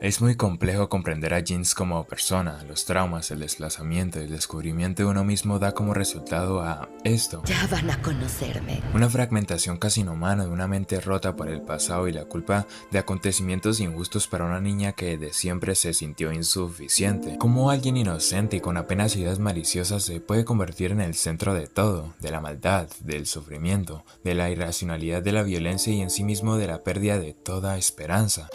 Es muy complejo comprender a Jinx como persona. Los traumas, el desplazamiento y el descubrimiento de uno mismo da como resultado a esto. Ya van a conocerme. Una fragmentación casi inhumana de una mente rota por el pasado y la culpa de acontecimientos injustos para una niña que de siempre se sintió insuficiente. Cómo alguien inocente y con apenas ideas maliciosas se puede convertir en el centro de todo, de la maldad, del sufrimiento, de la irracionalidad de la violencia y en sí mismo de la pérdida de toda esperanza.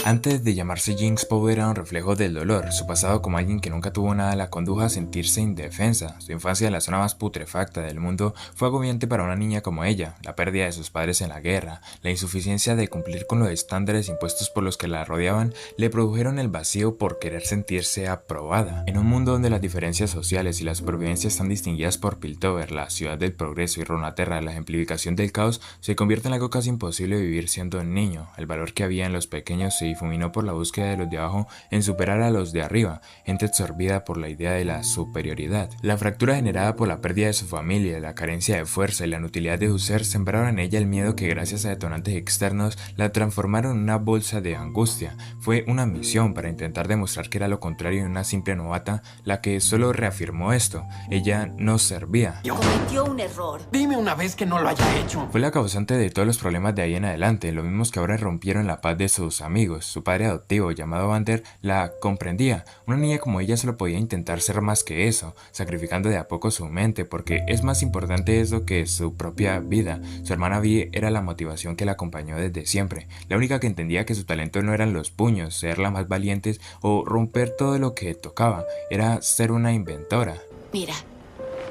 Antes de llamarse Jinx, Poe era un reflejo del dolor. Su pasado como alguien que nunca tuvo nada la condujo a sentirse indefensa. Su infancia en la zona más putrefacta del mundo fue agobiante para una niña como ella. La pérdida de sus padres en la guerra, la insuficiencia de cumplir con los estándares impuestos por los que la rodeaban, le produjeron el vacío por querer sentirse aprobada. En un mundo donde las diferencias sociales y la supervivencia están distinguidas por Piltover, la ciudad del progreso, y Runeterra, la ejemplificación del caos, se convierte en algo casi imposible vivir siendo un niño. El valor que había en los pequeños se difuminó por la búsqueda de los de abajo en superar a los de arriba, gente absorbida por la idea de la superioridad. La fractura generada por la pérdida de su familia, la carencia de fuerza y la inutilidad de su ser sembraron en ella el miedo que gracias a detonantes externos la transformaron en una bolsa de angustia. Fue una misión para intentar demostrar que era lo contrario de una simple novata la que solo reafirmó esto. Ella no servía. Cometió un error. Dime una vez que no lo haya hecho. Fue la causante de todos los problemas de ahí en adelante, lo mismos que ahora rompieron la paz de sus amigos. Su padre adoptivo, llamado Vander, la comprendía. Una niña como ella solo podía intentar ser más que eso, sacrificando de a poco su mente, porque es más importante eso que su propia vida. Su hermana Vi era la motivación que la acompañó desde siempre, la única que entendía que su talento no eran los puños, ser la más valiente o romper todo lo que tocaba, era ser una inventora. Mira,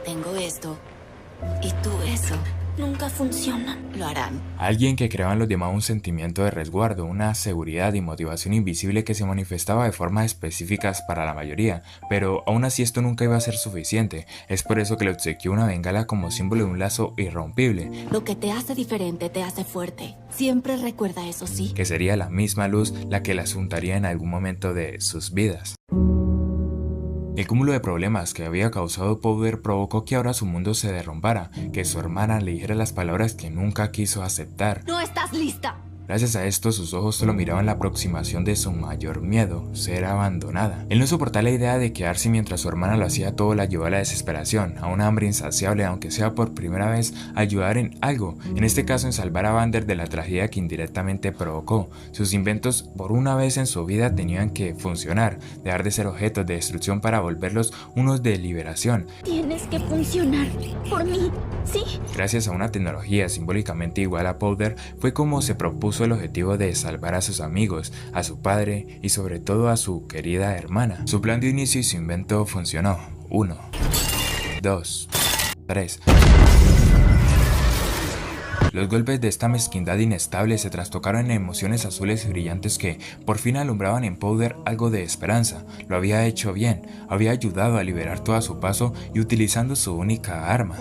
tengo esto y tú eso. Nunca funcionan. Lo harán. Alguien que creaba en los demás un sentimiento de resguardo, una seguridad y motivación invisible que se manifestaba de formas específicas para la mayoría, pero aún así esto nunca iba a ser suficiente. Es por eso que le obsequió una bengala como símbolo de un lazo irrompible, Lo que te hace diferente te hace fuerte. Siempre recuerda eso, sí. que sería la misma luz la que las juntaría en algún momento de sus vidas. El cúmulo de problemas que había causado Powder provocó que ahora su mundo se derrumbara, que su hermana le dijera las palabras que nunca quiso aceptar. ¡No estás lista! Gracias a esto, sus ojos solo miraban la aproximación de su mayor miedo, ser abandonada. Él no soportaba la idea de quedarse mientras su hermana lo hacía todo, la llevó a la desesperación, a una hambre insaciable, aunque sea por primera vez, ayudar en algo, en este caso en salvar a Vander de la tragedia que indirectamente provocó. Sus inventos, por una vez en su vida, tenían que funcionar, dejar de ser objetos de destrucción para volverlos unos de liberación. Tienes que funcionar por mí, ¿sí? Gracias a una tecnología simbólicamente igual a Powder, fue como se propuso el objetivo de salvar a sus amigos, a su padre y sobre todo a su querida hermana. Su plan de inicio y su invento funcionó. 1, 2, 3. Los golpes de esta mezquindad inestable se trastocaron en emociones azules y brillantes que por fin alumbraban en Powder algo de esperanza. Lo había hecho bien, había ayudado a liberar todo a su paso y utilizando su única arma.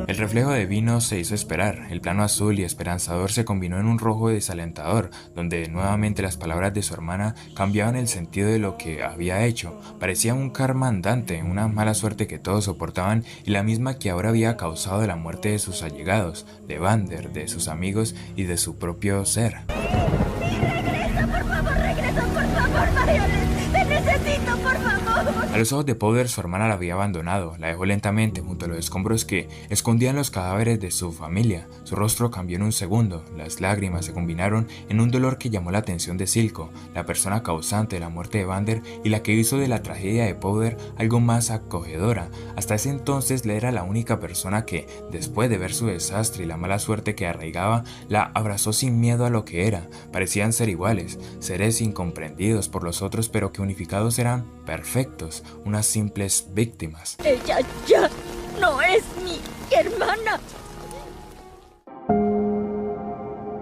El reflejo de vino se hizo esperar, el plano azul y esperanzador se combinó en un rojo desalentador, donde nuevamente las palabras de su hermana cambiaban el sentido de lo que había hecho. Parecía un karma andante, una mala suerte que todos soportaban y la misma que ahora había causado la muerte de sus allegados, de Vander, de sus amigos y de su propio ser. Regresa, por favor, Violet. Te necesito, por favor. A los ojos de Powder, su hermana la había abandonado, la dejó lentamente junto a los escombros que escondían los cadáveres de su familia. Su rostro cambió en un segundo, las lágrimas se combinaron en un dolor que llamó la atención de Silco, la persona causante de la muerte de Vander y la que hizo de la tragedia de Powder algo más acogedora. Hasta ese entonces le era la única persona que, después de ver su desastre y la mala suerte que arraigaba, la abrazó sin miedo a lo que era. Parecían ser iguales, seres incomprendidos por los otros pero que unificados eran perfectos, unas simples víctimas. Ella ya no es mi hermana.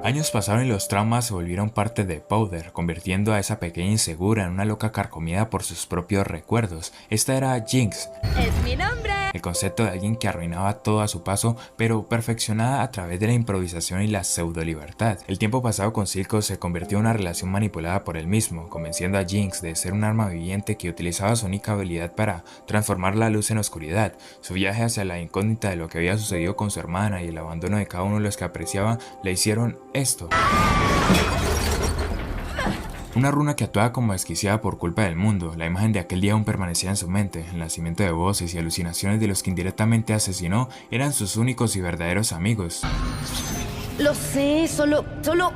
Años pasaron y los traumas se volvieron parte de Powder, convirtiendo a esa pequeña insegura en una loca carcomida por sus propios recuerdos. Esta era Jinx, Es mi nombre. el concepto de alguien que arruinaba todo a su paso, pero perfeccionada a través de la improvisación y la pseudo-libertad. El tiempo pasado con Silco se convirtió en una relación manipulada por él mismo, convenciendo a Jinx de ser un arma viviente que utilizaba su única habilidad para transformar la luz en oscuridad. Su viaje hacia la incógnita de lo que había sucedido con su hermana y el abandono de cada uno de los que apreciaba le hicieron esto. Una runa que actuaba como desquiciada por culpa del mundo. La imagen de aquel día aún permanecía en su mente. El nacimiento de voces y alucinaciones de los que indirectamente asesinó eran sus únicos y verdaderos amigos. Lo sé, solo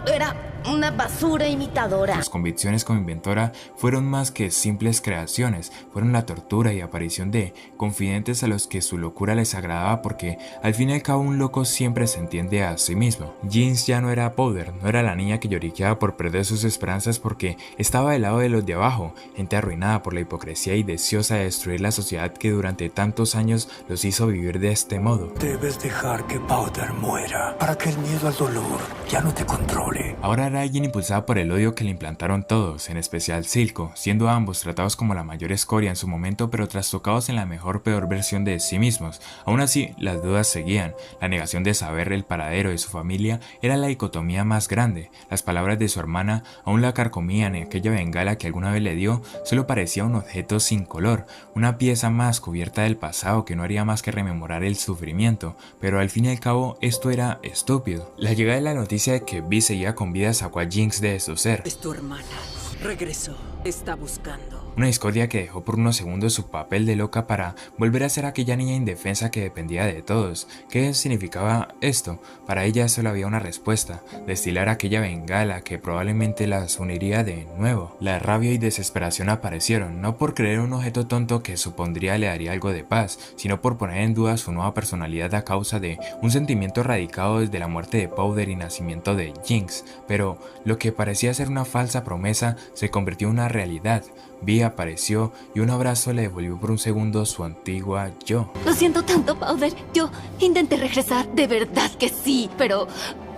era una basura imitadora. Sus convicciones como inventora fueron más que simples creaciones, fueron la tortura y aparición de confidentes a los que su locura les agradaba porque al fin y al cabo un loco siempre se entiende a sí mismo. Jinx ya no era Powder, no era la niña que lloriqueaba por perder sus esperanzas porque estaba del lado de los de abajo, gente arruinada por la hipocresía y deseosa de destruir la sociedad que durante tantos años los hizo vivir de este modo. Debes dejar que Powder muera para que el miedo al dolor ya no te controle. Ahora era alguien impulsado por el odio que le implantaron todos, en especial Silco, siendo ambos tratados como la mayor escoria en su momento pero trastocados en la peor versión de sí mismos. Aún así, las dudas seguían, la negación de saber el paradero de su familia era la dicotomía más grande, las palabras de su hermana aún la carcomían y aquella bengala que alguna vez le dio solo parecía un objeto sin color, una pieza más cubierta del pasado que no haría más que rememorar el sufrimiento, pero al fin y al cabo esto era estúpido. La llegada de la noticia de que Vi seguía con vida sacó a Jinx de su ser. Es tu hermana. Regresó. Está buscando. Una discordia que dejó por unos segundos su papel de loca para volver a ser aquella niña indefensa que dependía de todos. ¿Qué significaba esto? Para ella solo había una respuesta, destilar aquella bengala que probablemente las uniría de nuevo. La rabia y desesperación aparecieron, no por creer un objeto tonto que supondría le daría algo de paz, sino por poner en duda su nueva personalidad a causa de un sentimiento radicado desde la muerte de Powder y nacimiento de Jinx. Pero lo que parecía ser una falsa promesa se convirtió en una realidad. Vi apareció y un abrazo le devolvió por un segundo su antigua yo. Lo siento tanto, Powder. Yo intenté regresar. De verdad que sí, pero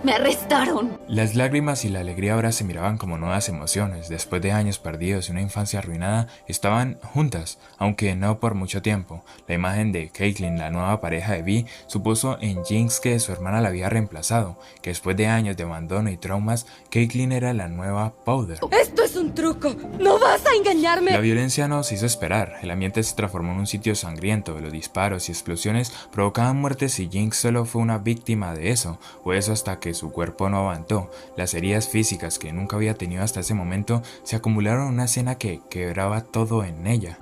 me arrestaron. Las lágrimas y la alegría ahora se miraban como nuevas emociones. Después de años perdidos y una infancia arruinada, estaban juntas, aunque no por mucho tiempo. La imagen de Caitlyn, la nueva pareja de Vi, supuso en Jinx que su hermana la había reemplazado, que después de años de abandono y traumas, Caitlyn era la nueva Powder. ¡Esto es un truco! ¡No vas a engañarme! La violencia nos hizo esperar. El ambiente se transformó en un sitio sangriento. Los disparos y explosiones provocaban muertes y Jinx solo fue una víctima de eso, o eso hasta que su cuerpo no aguantó. Las heridas físicas que nunca había tenido hasta ese momento se acumularon en una escena que quebraba todo en ella.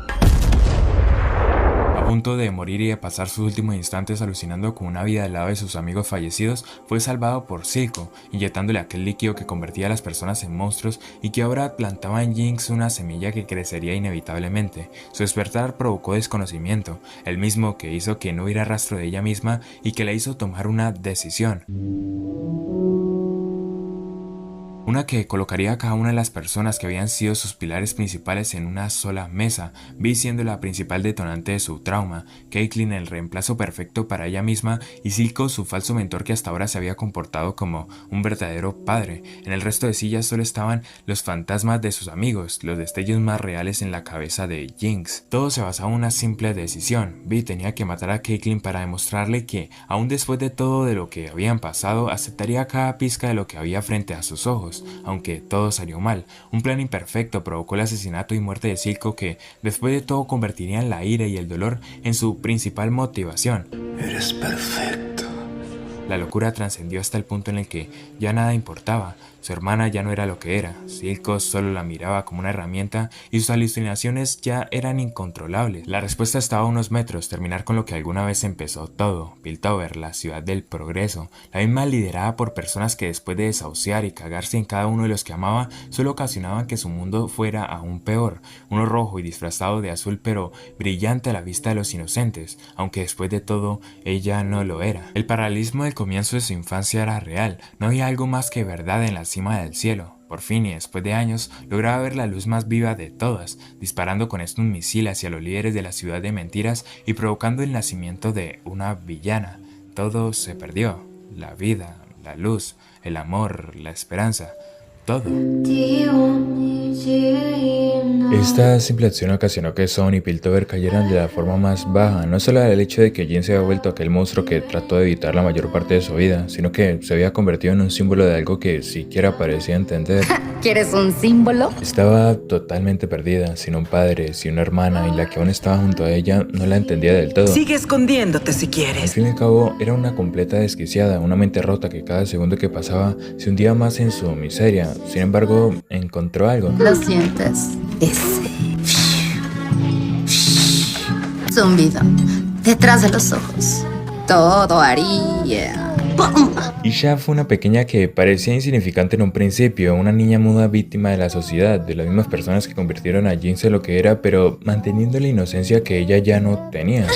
A punto de morir y de pasar sus últimos instantes alucinando con una vida al lado de sus amigos fallecidos, fue salvado por Silco, inyectándole aquel líquido que convertía a las personas en monstruos y que ahora plantaba en Jinx una semilla que crecería inevitablemente. Su despertar provocó desconocimiento, el mismo que hizo que no hubiera rastro de ella misma y que la hizo tomar una decisión. Una que colocaría a cada una de las personas que habían sido sus pilares principales en una sola mesa, Vi siendo la principal detonante de su trauma, Caitlyn el reemplazo perfecto para ella misma y Silco su falso mentor que hasta ahora se había comportado como un verdadero padre. En el resto de sillas solo estaban los fantasmas de sus amigos, los destellos más reales en la cabeza de Jinx. Todo se basaba en una simple decisión. Vi tenía que matar a Caitlyn para demostrarle que, aún después de todo de lo que habían pasado, aceptaría cada pizca de lo que había frente a sus ojos. Aunque todo salió mal, un plan imperfecto provocó el asesinato y muerte de Silco que, después de todo, convertirían la ira y el dolor en su principal motivación. Eres perfecto. La locura trascendió hasta el punto en el que ya nada importaba. Su hermana ya no era lo que era, Silco solo la miraba como una herramienta y sus alucinaciones ya eran incontrolables. La respuesta estaba a unos metros, terminar con lo que alguna vez empezó todo, Piltover, la ciudad del progreso, la misma liderada por personas que después de desahuciar y cagarse en cada uno de los que amaba, solo ocasionaban que su mundo fuera aún peor, uno rojo y disfrazado de azul pero brillante a la vista de los inocentes, aunque después de todo ella no lo era. El paralelismo del comienzo de su infancia era real, no había algo más que verdad en la cima del cielo. Por fin y después de años, lograba ver la luz más viva de todas, disparando con esto un misil hacia los líderes de la ciudad de mentiras y provocando el nacimiento de una villana. Todo se perdió, la vida, la luz, el amor, la esperanza, todo. Do you want me to Esta simple acción ocasionó que Son y Piltover cayeran de la forma más baja. No solo el hecho de que Jin se había vuelto aquel monstruo que trató de evitar la mayor parte de su vida, sino que se había convertido en un símbolo de algo que siquiera parecía entender. ¿Quieres un símbolo? Estaba totalmente perdida, sin un padre, sin una hermana, y la que aún estaba junto a ella no la entendía del todo. Sigue escondiéndote si Al quieres. fin y al cabo, era una completa desquiciada, una mente rota que cada segundo que pasaba se hundía más en su miseria. Sin embargo, encontró algo. Lo sientes. Ese zumbido detrás de los ojos. Todo haría. ¡Pum! Isha fue una pequeña que parecía insignificante en un principio, una niña muda víctima de la sociedad, de las mismas personas que convirtieron a Jinx en lo que era, pero manteniendo la inocencia que ella ya no tenía.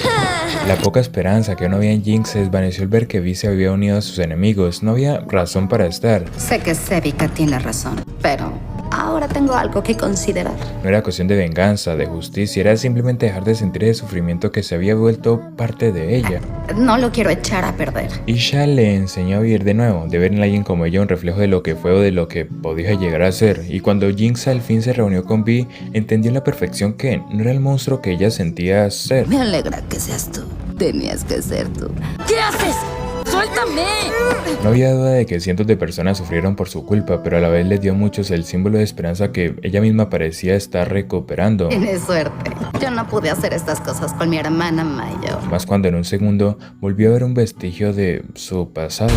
La poca esperanza que no había en Jinx se desvaneció al ver que Vi se había unido a sus enemigos. No había razón para estar. Sé que Sevika tiene razón, pero ahora tengo algo que considerar. No era cuestión de venganza, de justicia, era simplemente dejar de sentir el sufrimiento que se había vuelto parte de ella. No lo quiero echar a perder. Isha le enseñó a vivir de nuevo, de ver en alguien como ella un reflejo de lo que fue o de lo que podía llegar a ser. Y cuando Jinx al fin se reunió con Vi, entendió a la perfección que no era el monstruo que ella sentía ser. Me alegra que seas tú. Tenías que ser tú. ¿Qué haces? ¡Suéltame! No había duda de que cientos de personas sufrieron por su culpa, pero a la vez les dio a muchos el símbolo de esperanza que ella misma parecía estar recuperando. Tienes suerte. Yo no pude hacer estas cosas con mi hermana mayor. Más cuando en un segundo volvió a ver un vestigio de su pasado.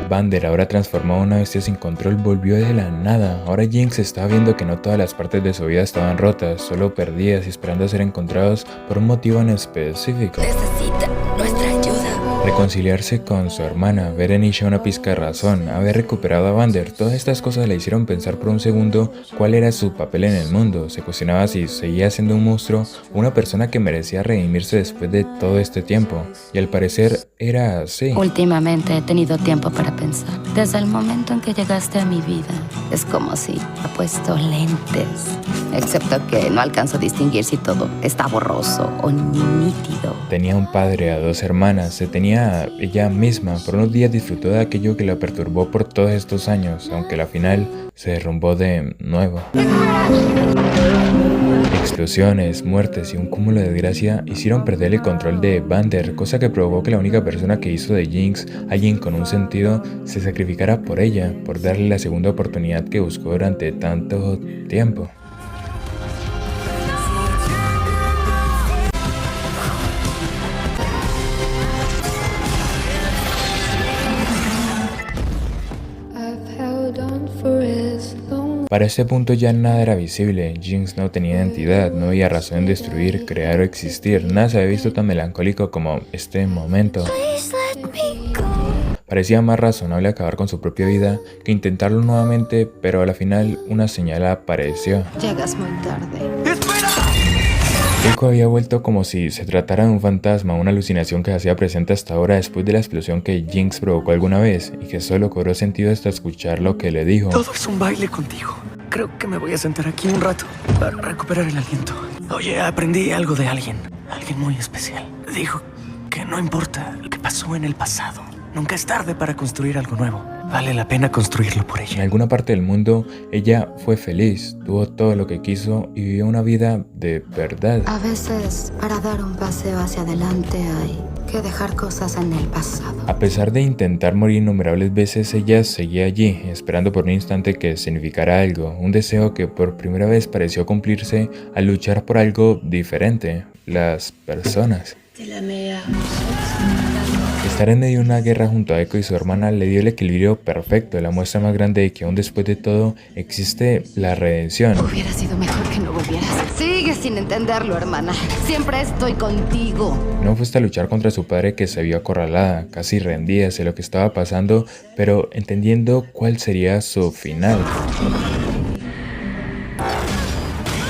Vander, ahora transformado en una bestia sin control, volvió de la nada. Ahora Jinx estaba viendo que no todas las partes de su vida estaban rotas, solo perdidas y esperando a ser encontrados por un motivo en específico. Necesita nuestra ayuda. Reconciliarse con su hermana, ver en Isha una pizca de razón, haber recuperado a Vander, todas estas cosas le hicieron pensar por un segundo cuál era su papel en el mundo. Se cuestionaba si seguía siendo un monstruo o una persona que merecía redimirse después de todo este tiempo. Y al parecer era así. Últimamente he tenido tiempo para pensar. Desde el momento en que llegaste a mi vida, es como si ha puesto lentes. Excepto que no alcanzo a distinguir si todo está borroso o nítido. Tenía un padre, a dos hermanas, se tenía a ella misma. Por unos días disfrutó de aquello que la perturbó por todos estos años, aunque al final se derrumbó de nuevo. Explosiones, muertes y un cúmulo de desgracia hicieron perder el control de Vander, cosa que provocó que la única persona que hizo de Jinx alguien con un sentido se sacrificara por ella, por darle la segunda oportunidad que buscó durante tanto tiempo. Para este punto ya nada era visible, Jinx no tenía identidad, no había razón de destruir, crear o existir, nada se había visto tan melancólico como este momento. Parecía más razonable acabar con su propia vida que intentarlo nuevamente, pero a la final una señal apareció. Llegas muy tarde. Eiko había vuelto como si se tratara de un fantasma, una alucinación que se hacía presente hasta ahora después de la explosión que Jinx provocó alguna vez y que solo cobró sentido hasta escuchar lo que le dijo. Todo es un baile contigo. Creo que me voy a sentar aquí un rato para recuperar el aliento. Oye, aprendí algo de alguien muy especial. Dijo que no importa lo que pasó en el pasado, nunca es tarde para construir algo nuevo. Vale la pena construirlo por En ella. alguna parte del mundo, ella fue feliz, tuvo todo lo que quiso y vivió una vida de verdad. A veces, para dar un paseo hacia adelante hay que dejar cosas en el pasado. A pesar de intentar morir innumerables veces, ella seguía allí, esperando por un instante que significara algo, un deseo que por primera vez pareció cumplirse al luchar por algo diferente, las personas. Estar en medio de una guerra junto a Eiko y su hermana le dio el equilibrio perfecto, la muestra más grande de que aún después de todo existe la redención. Hubiera sido mejor que no volvieras. Sigue sin entenderlo, hermana. Siempre estoy contigo. No fue hasta luchar contra su padre que se vio acorralada, casi rendida de lo que estaba pasando, pero entendiendo cuál sería su final.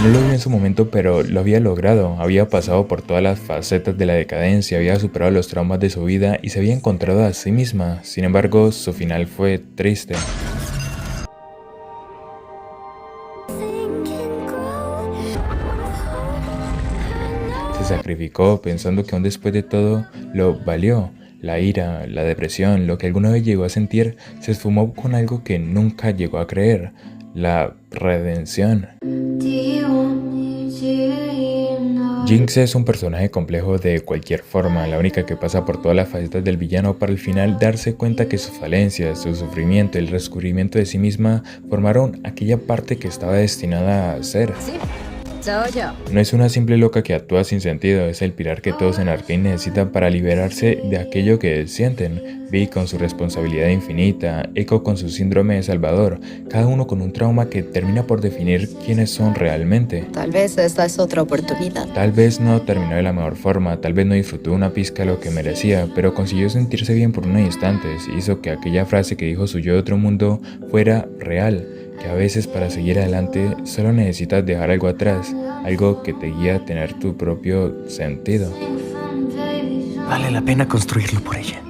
No lo vio en su momento, pero lo había logrado. Había pasado por todas las facetas de la decadencia, había superado los traumas de su vida y se había encontrado a sí misma. Sin embargo, su final fue triste. Se sacrificó pensando que aún después de todo lo valió. La ira, la depresión, lo que alguna vez llegó a sentir, se esfumó con algo que nunca llegó a creer. la redención. Jinx es un personaje complejo de cualquier forma, la única que pasa por todas las facetas del villano para al final darse cuenta que sus falencias, su sufrimiento y el descubrimiento de sí misma formaron aquella parte que estaba destinada a ser. Sí, soy yo. No es una simple loca que actúa sin sentido, es el pilar que todos en Arcane necesitan para liberarse de aquello que sienten. Vi con su responsabilidad infinita, Echo con su síndrome de Salvador, cada uno con un trauma que termina por definir quiénes son realmente. Tal vez esta es otra oportunidad. Tal vez no terminó de la mejor forma, tal vez no disfrutó una pizca lo que merecía, pero consiguió sentirse bien por unos instantes, hizo que aquella frase que dijo su yo de otro mundo fuera real, que a veces para seguir adelante solo necesitas dejar algo atrás, algo que te guía a tener tu propio sentido. Vale la pena construirlo por ella.